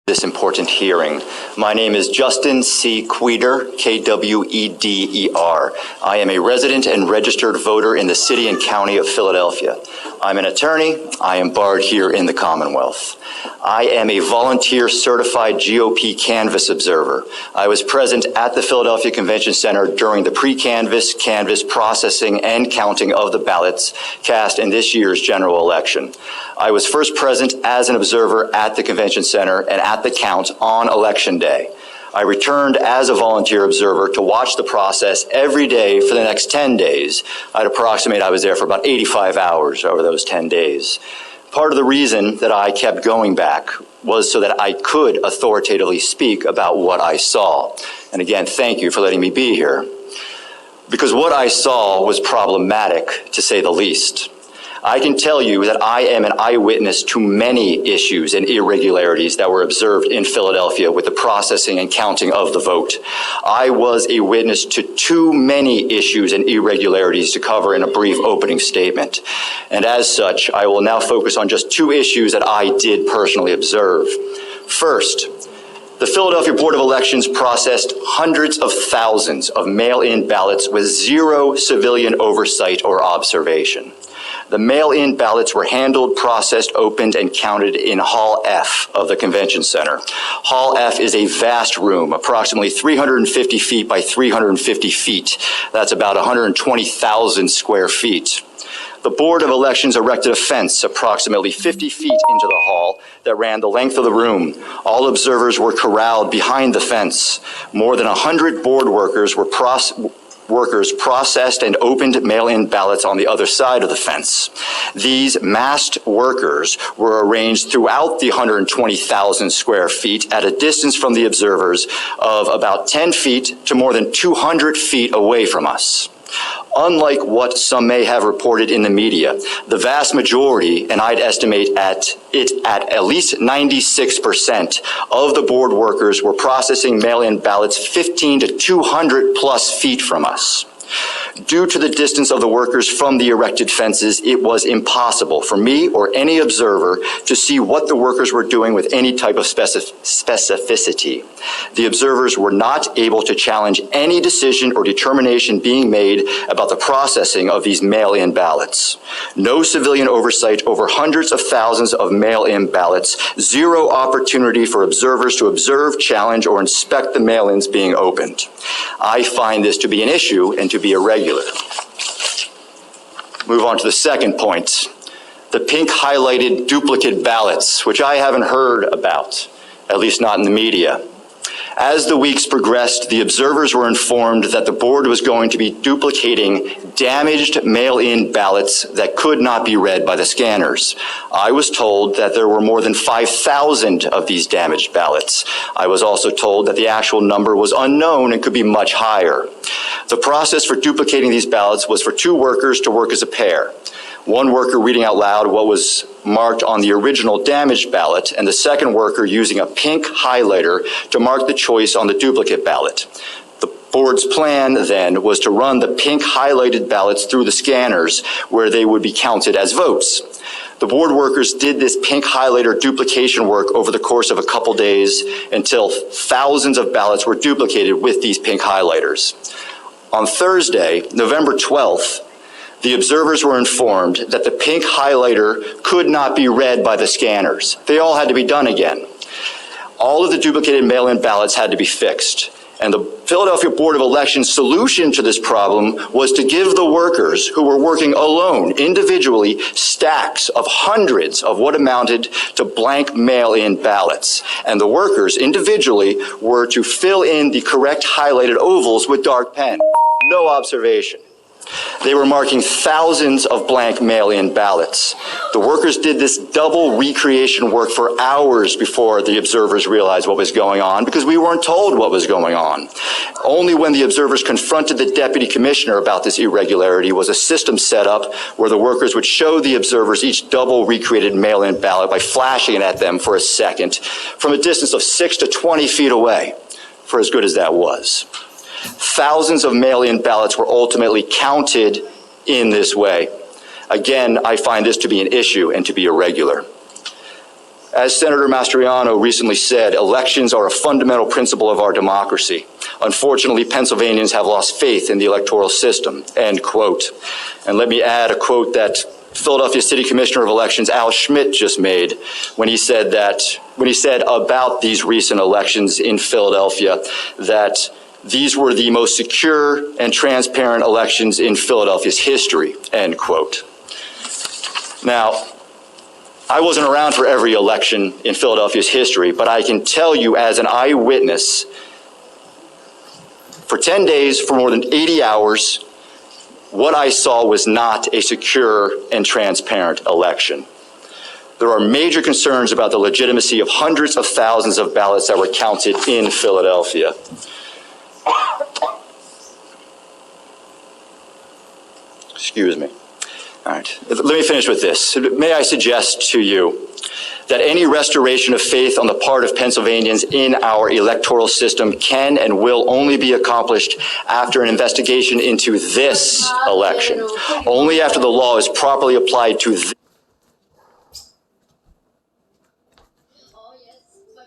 this important hearing. My name is Justin C. Queder, Kweder. I am a resident and registered voter in the city and county of Philadelphia. I'm an attorney. I am barred here in the Commonwealth. I am a volunteer certified GOP canvass observer. I was present at the Philadelphia Convention Center during the pre-canvass, canvass processing, and counting of the ballots cast in this year's general election. I was first present as an observer at the Convention Center and at the count on Election Day. I returned as a volunteer observer to watch the process every day for the next 10 days. I'd approximate I was there for about 85 hours over those 10 days. Part of the reason that I kept going back was so that I could authoritatively speak about what I saw. And again, thank you for letting me be here. Because what I saw was problematic, to say the least. I can tell you that I am an eyewitness to many issues and irregularities that were observed in Philadelphia with the processing and counting of the vote. I was a witness to too many issues and irregularities to cover in a brief opening statement. And as such, I will now focus on just two issues that I did personally observe. First, the Philadelphia Board of Elections processed hundreds of thousands of mail-in ballots with zero civilian oversight or observation. The mail-in ballots were handled, processed, opened, and counted in Hall F of the Convention Center. Hall F is a vast room, approximately 350 feet by 350 feet. That's about 120,000 square feet. The Board of Elections erected a fence approximately 50 feet into the hall that ran the length of the room. All observers were corralled behind the fence. More than 100 board workers processed and opened mail-in ballots on the other side of the fence. These masked workers were arranged throughout the 120,000 square feet at a distance from the observers of about 10 feet to more than 200 feet away from us. Unlike what some may have reported in the media, the vast majority, and I'd estimate at least 96% of the board workers were processing mail-in ballots 15 to 200 plus feet from us. Due to the distance of the workers from the erected fences, it was impossible for me or any observer to see what the workers were doing with any type of specificity. The observers were not able to challenge any decision or determination being made about the processing of these mail-in ballots. No civilian oversight over hundreds of thousands of mail-in ballots, zero opportunity for observers to observe, challenge, or inspect the mail-ins being opened. I find this to be an issue and to be irregular. Move on to the second point, the pink highlighted duplicate ballots, which I haven't heard about, at least not in the media. As the weeks progressed, the observers were informed that the board was going to be duplicating damaged mail-in ballots that could not be read by the scanners. I was told that there were more than 5,000 of these damaged ballots. I was also told that the actual number was unknown and could be much higher. The process for duplicating these ballots was for two workers to work as a pair. One worker reading out loud what was marked on the original damaged ballot, and the second worker using a pink highlighter to mark the choice on the duplicate ballot. The board's plan then was to run the pink highlighted ballots through the scanners where they would be counted as votes. The board workers did this pink highlighter duplication work over the course of a couple days until thousands of ballots were duplicated with these pink highlighters. On Thursday, November 12th, the observers were informed that the pink highlighter could not be read by the scanners. They all had to be done again. All of the duplicated mail-in ballots had to be fixed. And the Philadelphia Board of Elections' solution to this problem was to give the workers who were working alone, individually, stacks of hundreds of what amounted to blank mail-in ballots. And the workers, individually, were to fill in the correct highlighted ovals with dark pen. No observation. They were marking thousands of blank mail-in ballots. The workers did this double recreation work for hours before the observers realized what was going on, because we weren't told what was going on. Only when the observers confronted the deputy commissioner about this irregularity was a system set up where the workers would show the observers each double recreated mail-in ballot by flashing it at them for a second from a distance of 6 to 20 feet away, for as good as that was. Thousands of mail-in ballots were ultimately counted in this way. Again, I find this to be an issue and to be irregular. As Senator Mastriano recently said, elections are a fundamental principle of our democracy. Unfortunately, Pennsylvanians have lost faith in the electoral system, end quote. And let me add a quote that Philadelphia City Commissioner of Elections Al Schmidt just made when he said about these recent elections in Philadelphia that these were the most secure and transparent elections in Philadelphia's history, end quote. Now, I wasn't around for every election in Philadelphia's history, but I can tell you as an eyewitness, for 10 days, for more than 80 hours, what I saw was not a secure and transparent election. There are major concerns about the legitimacy of hundreds of thousands of ballots that were counted in Philadelphia. Excuse me. All right, let me finish with this. May I suggest to you that any restoration of faith on the part of Pennsylvanians in our electoral system can and will only be accomplished after an investigation into this election, only after the law is properly applied to this